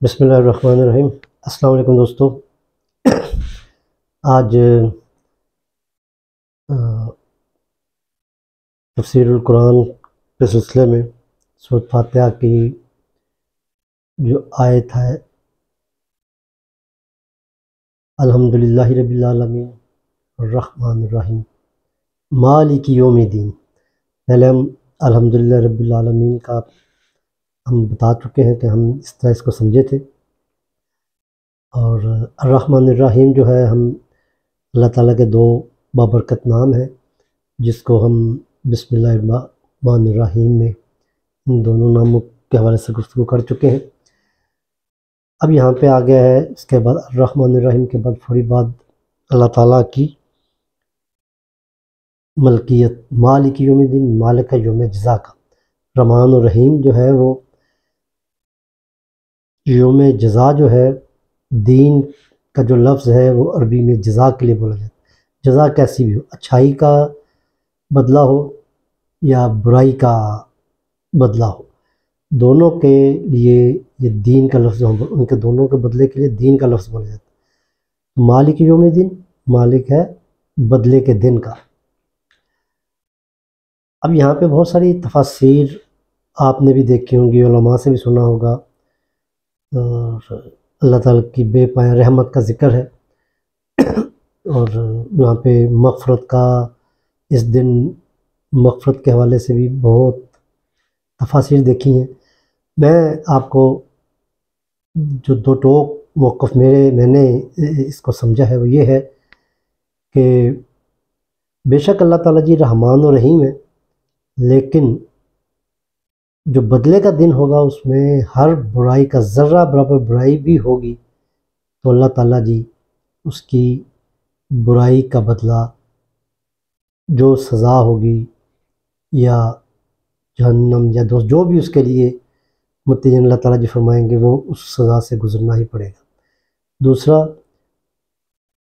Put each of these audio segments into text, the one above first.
بسم اللہ الرحمن الرحیم۔ السلام علیکم دوستو۔ آج تفسیر القرآن کے سلسلے میں سورۃ فاتحہ کی جو آیت ہے الحمدللہ رب العالمین الرحمن الرحیم مالک یوم الدین۔ پہلے ہم الحمدللہ رب العالمین کا ہم بتا چکے ہیں کہ ہم اس طرح اس کو سمجھے تھے، اور الرحمن الرحیم جو ہے ہم اللہ تعالیٰ کے دو بابرکت نام ہیں جس کو ہم بسم اللہ الرحمن الرحیم میں ان دونوں ناموں کے حوالے سے گفتگو کر چکے ہیں۔ اب یہاں پہ آ گیا ہے اس کے بعد الرحمن الرحیم کے بعد تھوڑی بعد اللہ تعالیٰ کی ملکیت، مالک یوم الدین، مالک یوم جزا کا۔ رحمان الرحیم جو ہے وہ یوم جزا جو ہے، دین کا جو لفظ ہے وہ عربی میں جزا کے لیے بولا جاتا ہے۔ جزا کیسی بھی ہو، اچھائی کا بدلہ ہو یا برائی کا بدلہ ہو، دونوں کے لیے یہ دین کا لفظ، ان کے دونوں کے بدلے کے لیے دین کا لفظ بولا جاتا ہے۔ مالک یوم دین، مالک ہے بدلے کے دن کا۔ اب یہاں پہ بہت ساری تفاسیر آپ نے بھی دیکھی ہوں گی، علماء سے بھی سنا ہوگا، اور اللہ تعالیٰ کی بے پایہ رحمت کا ذکر ہے، اور یہاں پہ مغفرت کا، اس دن مغفرت کے حوالے سے بھی بہت تفاسیر دیکھی ہیں۔ میں آپ کو جو دو ٹوک موقف میں نے اس کو سمجھا ہے وہ یہ ہے کہ بے شک اللہ تعالیٰ جی رحمان و رحیم ہے، لیکن جو بدلے کا دن ہوگا اس میں ہر برائی کا ذرہ برابر برائی بھی ہوگی تو اللہ تعالیٰ جی اس کی برائی کا بدلہ، جو سزا ہوگی یا جہنم یا دوست جو بھی اس کے لیے متعین اللہ تعالیٰ جی فرمائیں گے، وہ اس سزا سے گزرنا ہی پڑے گا۔ دوسرا،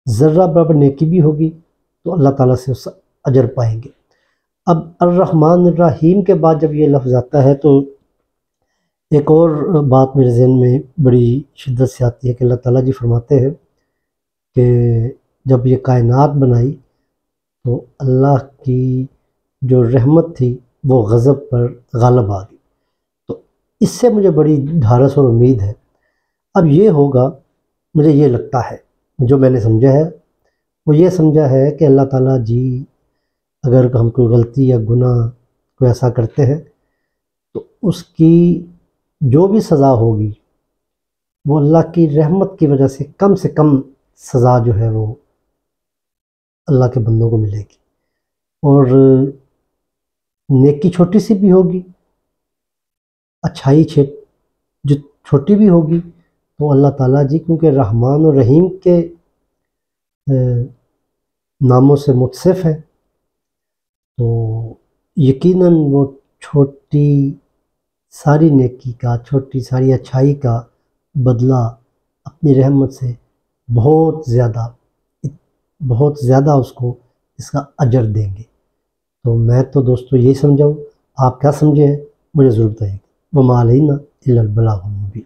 ذرہ برابر نیکی بھی ہوگی تو اللہ تعالیٰ سے اس اجر پائیں گے۔ اب الرحمن الرحیم کے بعد جب یہ لفظ آتا ہے تو ایک اور بات میرے ذہن میں بڑی شدت سے آتی ہے کہ اللہ تعالیٰ جی فرماتے ہیں کہ جب یہ کائنات بنائی تو اللہ کی جو رحمت تھی وہ غضب پر غالب آ گئی۔ تو اس سے مجھے بڑی ڈھارس اور امید ہے۔ اب یہ ہوگا، مجھے یہ لگتا ہے، جو میں نے سمجھا ہے وہ یہ سمجھا ہے کہ اللہ تعالیٰ جی اگر ہم کوئی غلطی یا گناہ کوئی ایسا کرتے ہیں تو اس کی جو بھی سزا ہوگی وہ اللہ کی رحمت کی وجہ سے کم سزا جو ہے وہ اللہ کے بندوں کو ملے گی، اور نیکی چھوٹی سی بھی ہوگی، اچھائی جو چھوٹی بھی ہوگی تو اللہ تعالیٰ جی کیونکہ رحمان و رحیم کے ناموں سے متصف ہے تو یقیناً وہ چھوٹی ساری نیکی کا، چھوٹی ساری اچھائی کا بدلہ اپنی رحمت سے بہت زیادہ اس کو اس کا اجر دیں گے۔ تو میں تو دوستو یہی سمجھاؤں، آپ کیا سمجھے ہیں مجھے ضرور بتائیے گا۔ وما علینا الا البلاغ المبین۔